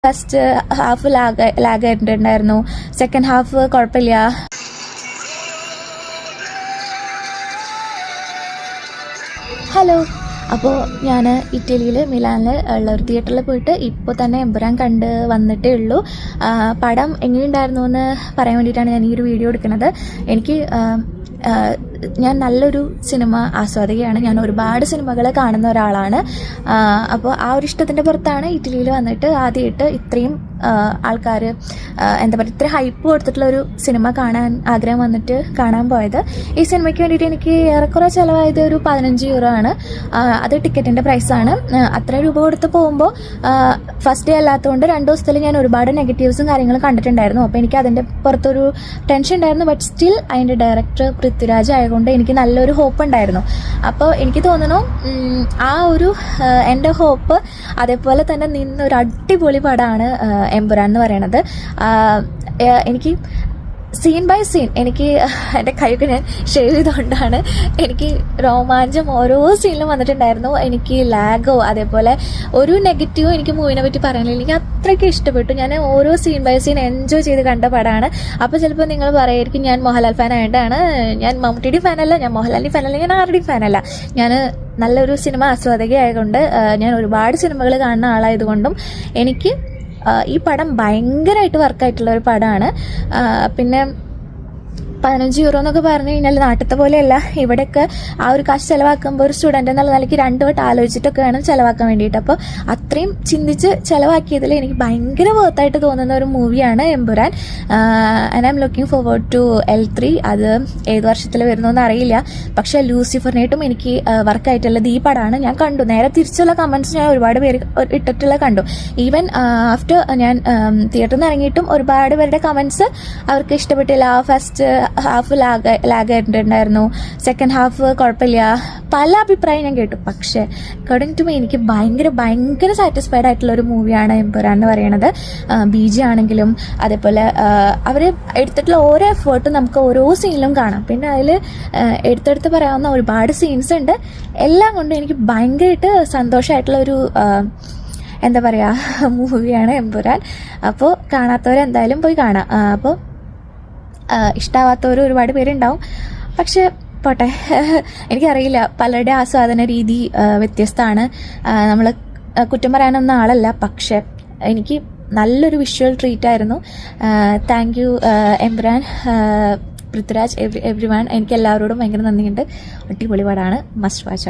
First half ലാഗായിട്ടുണ്ടായിരുന്നു, second half കുഴപ്പമില്ല. Hello, അപ്പോൾ ഞാൻ ഇറ്റലിയിൽ മിലാനിൽ ഉള്ള ഒരു തിയേറ്ററിൽ പോയിട്ട് ഇപ്പോൾ തന്നെ എമ്പുരാൻ കണ്ട് വന്നിട്ടേ ഉള്ളൂ. പടം എങ്ങനെയുണ്ടായിരുന്നു എന്ന് പറയാൻ വേണ്ടിയിട്ടാണ് ഞാൻ ഈ ഒരു വീഡിയോ എടുക്കുന്നത്. ഞാൻ നല്ലൊരു സിനിമ ആസ്വാദികയാണ്. ഞാൻ ഒരുപാട് സിനിമകൾ കാണുന്ന ഒരാളാണ്. അപ്പോൾ ആ ഒരു ഇഷ്ടത്തിൻ്റെ പുറത്താണ് ഇറ്റലിയിൽ വന്നിട്ട് ആദ്യമായിട്ട് ഇത്രയും ആൾക്കാർ എന്താ പറയുക, ഇത്ര ഹൈപ്പ് കൊടുത്തിട്ടുള്ള ഒരു സിനിമ കാണാൻ ആഗ്രഹം വന്നിട്ട് കാണാൻ പോയത്. ഈ സിനിമയ്ക്ക് വേണ്ടിയിട്ട് എനിക്ക് ഏറെക്കുറെ ചിലവായത് ഒരു 15 യൂറോ ആണ്. അത് ടിക്കറ്റിൻ്റെ പ്രൈസാണ്. അത്ര രൂപ കൊടുത്ത് പോകുമ്പോൾ ഫസ്റ്റ് ഡേ അല്ലാത്തതുകൊണ്ട് 2 ദിവസത്തിൽ ഞാൻ ഒരുപാട് നെഗറ്റീവ്സും കാര്യങ്ങളും കണ്ടിട്ടുണ്ടായിരുന്നു. അപ്പോൾ എനിക്ക് അതിൻ്റെ പുറത്തൊരു ടെൻഷൻ ഉണ്ടായിരുന്നു. ബട്ട് സ്റ്റിൽ അതിൻ്റെ ഡയറക്ടർ പൃഥ്വിരാജ് ആയതുകൊണ്ട് എനിക്ക് നല്ലൊരു ഹോപ്പ് ഉണ്ടായിരുന്നു. അപ്പോൾ എനിക്ക് തോന്നുന്നു ആ ഒരു എൻ്റെ ഹോപ്പ് അതേപോലെ തന്നെ നിന്നൊരു അടിപൊളി പടമാണ് എമ്പുരാൻ എന്ന് പറയണത്. എനിക്ക് സീൻ ബൈ സീൻ എനിക്ക് എൻ്റെ കൈയൊക്കെ ഞാൻ ഷേവ് ചെയ്തുകൊണ്ടാണ് എനിക്ക് രോമാഞ്ചം ഓരോ സീനിലും വന്നിട്ടുണ്ടായിരുന്നു. എനിക്ക് ലാഗോ അതേപോലെ ഒരു നെഗറ്റീവും എനിക്ക് മൂവിനെ പറ്റി പറയാനില്ല. എനിക്ക് അത്രയ്ക്ക് ഇഷ്ടപ്പെട്ടു. ഞാൻ ഓരോ സീൻ ബൈ സീൻ എൻജോയ് ചെയ്ത് കണ്ട പടമാണ്. അപ്പോൾ ചിലപ്പോൾ നിങ്ങൾ പറയായിരിക്കും ഞാൻ മോഹൻലാൽ ഫാൻ ആയിട്ടാണ്. ഞാൻ മമ്മൂട്ടിയുടെ ഫാനല്ല, ഞാൻ മോഹൻലാലിൻ്റെ ഫാനല്ല, ഞാൻ ആരുടെയും ഫാനല്ല. ഞാൻ നല്ലൊരു സിനിമ ആസ്വാദകയായതുകൊണ്ട്, ഞാൻ ഒരുപാട് സിനിമകൾ കാണുന്ന ആളായതുകൊണ്ടും എനിക്ക് ഈ പടം ഭയങ്കരമായിട്ട് വർക്കായിട്ടുള്ള ഒരു പടമാണ്. പിന്നെ 15 യൂറോ എന്നൊക്കെ പറഞ്ഞു കഴിഞ്ഞാൽ നാട്ടിലത്തെ പോലെയല്ല. ഇവിടെയൊക്കെ ആ ഒരു കാശ് ചിലവാക്കുമ്പോൾ ഒരു സ്റ്റുഡൻ്റ് എന്നുള്ള നിലയ്ക്ക് 2 വട്ടം ആലോചിച്ചിട്ടൊക്കെ വേണം ചിലവാക്കാൻ വേണ്ടിയിട്ട്. അപ്പോൾ അത്രയും ചിന്തിച്ച് ചിലവാക്കിയതിൽ എനിക്ക് ഭയങ്കര വർത്തായിട്ട് തോന്നുന്ന ഒരു മൂവിയാണ് Empuraan. And I am looking forward to L3. അത് ഏത് വർഷത്തിൽ വരുന്നതെന്ന് അറിയില്ല. പക്ഷേ ലൂസിഫറിനായിട്ടും എനിക്ക് വർക്കായിട്ടുള്ളത് ഈ പടമാണ്. ഞാൻ കണ്ടു, നേരെ തിരിച്ചുള്ള കമൻറ്റ്സ് ഞാൻ ഒരുപാട് പേര് ഇട്ടിട്ടുള്ള കണ്ടു. ഈവൻ ആഫ്റ്റർ ഞാൻ തിയേറ്ററിൽ നിന്ന് ഇറങ്ങിയിട്ടും ഒരുപാട് പേരുടെ കമൻറ്റ്സ് അവർക്ക് ഇഷ്ടപ്പെട്ടില്ല, ഫസ്റ്റ് ഹാഫ് ലാഗായിട്ടുണ്ടായിരുന്നു, സെക്കൻഡ് ഹാഫ് കുഴപ്പമില്ല, പല അഭിപ്രായം ഞാൻ കേട്ടു. പക്ഷേ അക്കോർഡിംഗ് ടു മീ എനിക്ക് ഭയങ്കര സാറ്റിസ്ഫൈഡ് ആയിട്ടുള്ള ഒരു മൂവിയാണ് എമ്പുരാൻ എന്ന് പറയുന്നത്. BG ആണെങ്കിലും അതേപോലെ അവർ എടുത്തിട്ടുള്ള ഓരോ എഫേർട്ടും നമുക്ക് ഓരോ സീനിലും കാണാം. പിന്നെ അതിൽ എടുത്തെടുത്ത് പറയാവുന്ന ഒരുപാട് സീൻസ് ഉണ്ട്. എല്ലാം കൊണ്ടും എനിക്ക് ഭയങ്കരമായിട്ട് സന്തോഷമായിട്ടുള്ള ഒരു എന്താ പറയുക മൂവിയാണ് എമ്പുരാൻ. അപ്പോൾ കാണാത്തവരെന്തായാലും പോയി കാണാം. അപ്പോൾ ഇഷ്ടമാവാത്തവർ ഒരുപാട് പേരുണ്ടാവും. പക്ഷെ പോട്ടെ, എനിക്കറിയില്ല, പലരുടെ ആസ്വാദന രീതി വ്യത്യസ്തമാണ്. നമ്മൾ കുറ്റം പറയാനൊന്നും ആളല്ല. പക്ഷെ എനിക്ക് നല്ലൊരു വിഷ്വൽ ട്രീറ്റ് ആയിരുന്നു. Thank you Empuraan, Prithviraj, every one. എനിക്ക് എല്ലാവരോടും ഭയങ്കര നന്ദിയുണ്ട്. അടിപൊളി പടമാണ്. Must watch.